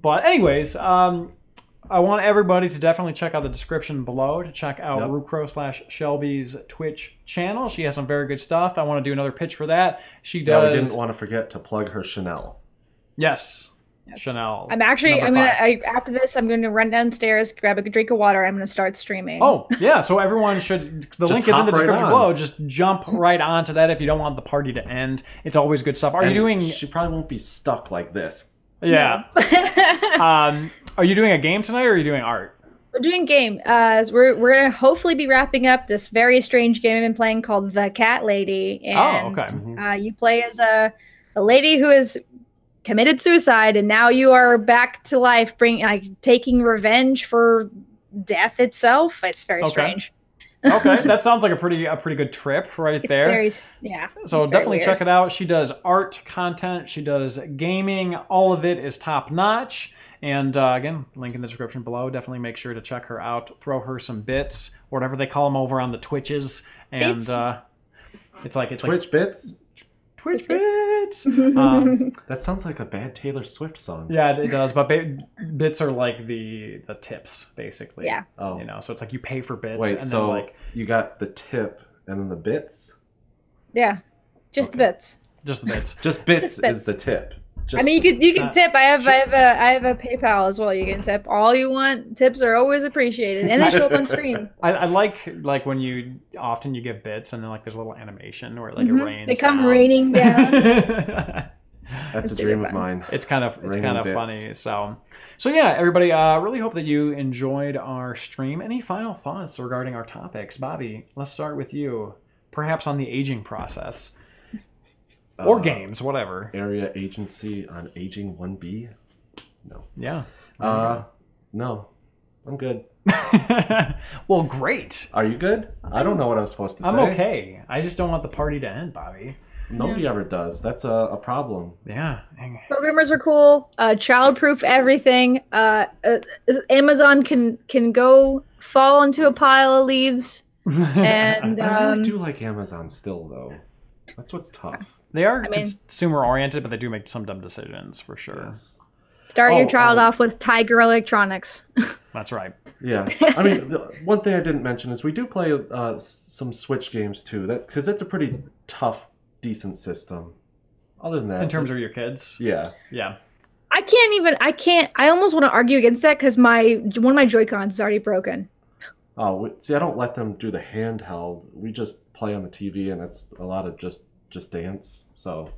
But anyways, I want everybody to definitely check out the description below to check out Rucro/Shelby's Twitch channel. She has some very good stuff. I want to do another pitch for that. She does. Yeah, we didn't want to forget to plug her Chanel. Yes. Chanel. After this, I'm going to run downstairs, grab a drink of water. I'm going to start streaming. Oh, yeah. So everyone should, the link is in the description below. Just jump right onto that if you don't want the party to end. It's always good stuff. She probably won't be stuck like this. Yeah. No. Are you doing a game tonight or are you doing art? We're doing game. We're going to hopefully be wrapping up this very strange game I've been playing called The Cat Lady. And, okay. You play as a lady who is committed suicide, and now you are back to life, taking revenge for death itself. It's very strange. Okay, that sounds like a pretty good trip there. So definitely check it out. She does art content. She does gaming. All of it is top notch. And again, link in the description below. Definitely make sure to check her out. Throw her some bits, whatever they call them over on the Twitches. And it's like Twitch bits. Twitch bits. That sounds like a bad Taylor Swift song. Yeah, it does. But bits are like the tips, basically. Yeah. Oh. So it's like you pay for bits. Wait, and so then you got the tip and then the bits? Yeah, just the bits. Just the bits. Just bits is the tip. You can tip. I have a PayPal as well. You can tip all you want. Tips are always appreciated, and they show up on screen. I like when you give bits and then there's a little animation where it rains. They come raining down. That's a dream of mine. It's kind of funny. So yeah, everybody. Really hope that you enjoyed our stream. Any final thoughts regarding our topics, Bobby? Let's start with you. Perhaps on the aging process. Or games, whatever. Area agency on aging 1B? No. Yeah. No. I'm good. Well, great. Are you good? I don't know what I was supposed to say. I'm okay. I just don't want the party to end, Bobby. Nobody ever does. That's a problem. Yeah. Programmers are cool. Child-proof everything. Amazon can go fall into a pile of leaves. And I really do like Amazon still, though. That's what's tough. They are consumer-oriented, but they do make some dumb decisions, for sure. Yes. Start your child off with Tiger Electronics. That's right. Yeah. I mean, one thing I didn't mention is we do play some Switch games, too, because that's a pretty tough, decent system. Other than that... In terms of your kids? Yeah. Yeah. I almost want to argue against that because one of my Joy-Cons is already broken. Oh, see, I don't let them do the handheld. We just play on the TV, and it's a lot of just dance. So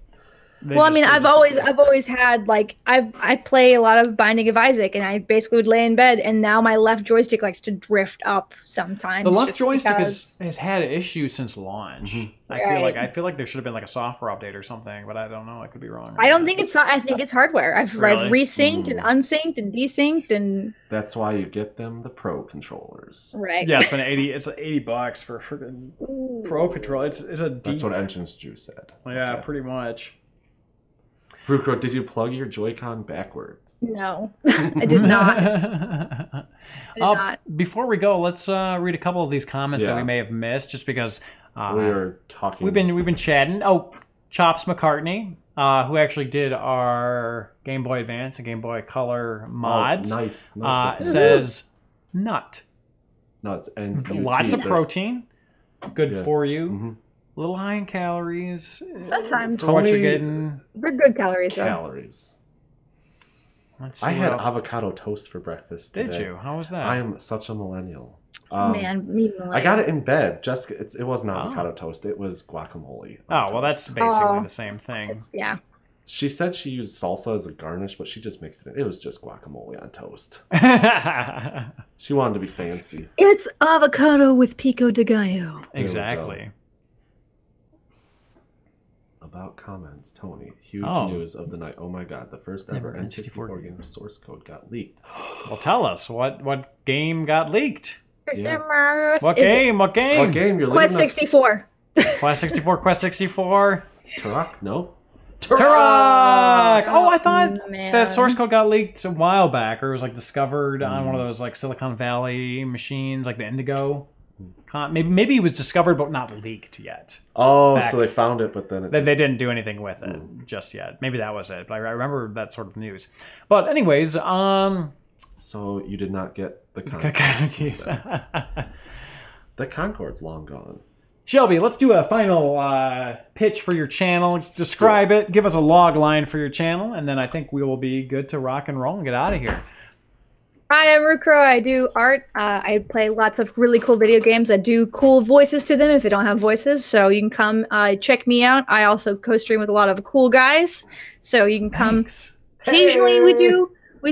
I've always had I play a lot of Binding of Isaac, and I basically would lay in bed, and now my left joystick likes to drift up sometimes. The left joystick has had issues since launch. Mm-hmm. I feel like there should have been a software update or something, but I don't know. I could be wrong. I think it's hardware. I've resynced and unsynced and desynced, and that's why you get them the Pro controllers. Right. Yeah, it's been $80 for freaking Pro control. It's a deep... That's what Engine's Juice said. Yeah, pretty much. Rucro, did you plug your Joy-Con backwards? No, I did not. I did not. Before we go, let's read a couple of these comments that we may have missed, just because we were talking. We've been chatting. Oh, Chops McCartney, who actually did our Game Boy Advance and Game Boy Color mods, nice. Says nut. Nuts and lots of protein. Good for you. Mm-hmm. A little high in calories. Sometimes. For what you're getting. Good calories, though. Calories. I had avocado toast for breakfast today. Did you? How was that? I am such a millennial. Man, me millennial. I got it in bed. Jessica, it wasn't avocado toast. It was guacamole. Oh, well, that's basically the same thing. Yeah. She said she used salsa as a garnish, but she just mixed it in. It was just guacamole on toast. She wanted to be fancy. It's avocado with pico de gallo. Exactly. About comments, Tony. Huge news of the night. Oh my god, the first ever N64 game source code got leaked. Well, tell us, what game got leaked? Yeah. What game? What game? You're Quest 64. Quest 64, Quest 64. Turok? No. Turok! Oh, I thought the source code got leaked a while back, or it was like discovered on one of those like Silicon Valley machines, like the Indigo. Maybe it was discovered but not leaked yet. Oh, so they found it, but then they didn't do anything with it just yet. Maybe that was it. But I remember that sort of news. But anyways, so you did not get the Concorde keys. The Concorde's long gone. Shelby, let's do a final pitch for your channel. Describe it. Give us a log line for your channel, and then I think we will be good to rock and roll and get out of here. Hi, I'm Rukro. I do art. I play lots of really cool video games. I do cool voices to them if they don't have voices. So you can come check me out. I also co-stream with a lot of cool guys. So you can come. Occasionally we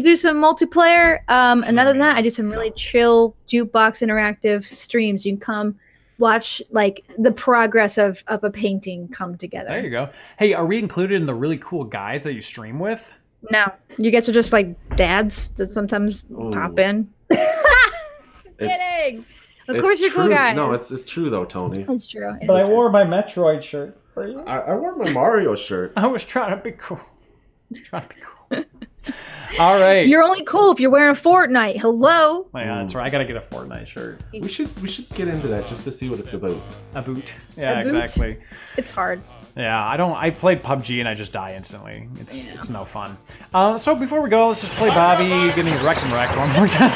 do some multiplayer. And other than that, I do some really chill jukebox interactive streams. You can come watch like the progress of a painting come together. There you go. Hey, are we included in the really cool guys that you stream with? No, you guys are just like dads that sometimes pop in. Kidding. Of course you're cool guys. No, it's true though, Tony. It's true. But I wore my Metroid shirt for you. I wore my Mario shirt. I was trying to be cool. All right. You're only cool if you're wearing Fortnite. Hello. Oh, yeah, that's right. I gotta get a Fortnite shirt. We should get into that just to see what it's about. A boot. Yeah, exactly. It's hard. Yeah, I played PUBG and I just die instantly. It's no fun. So before we go, let's just play Bobby getting wrecked and wrecked one more time.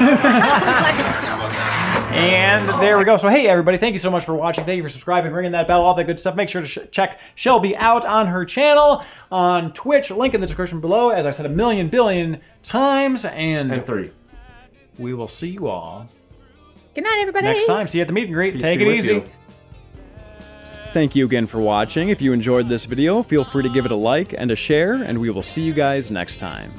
And there we go. So hey everybody, thank you so much for watching. Thank you for subscribing, ringing that bell, all that good stuff. Make sure to check Shelby out on her channel on Twitch. Link in the description below, as I've said a million billion times. And 3. We will see you all. Good night, everybody. Next time. See you at the meet and greet. Peace Take it easy. You. Thank you again for watching. If you enjoyed this video, feel free to give it a like and a share, and we will see you guys next time.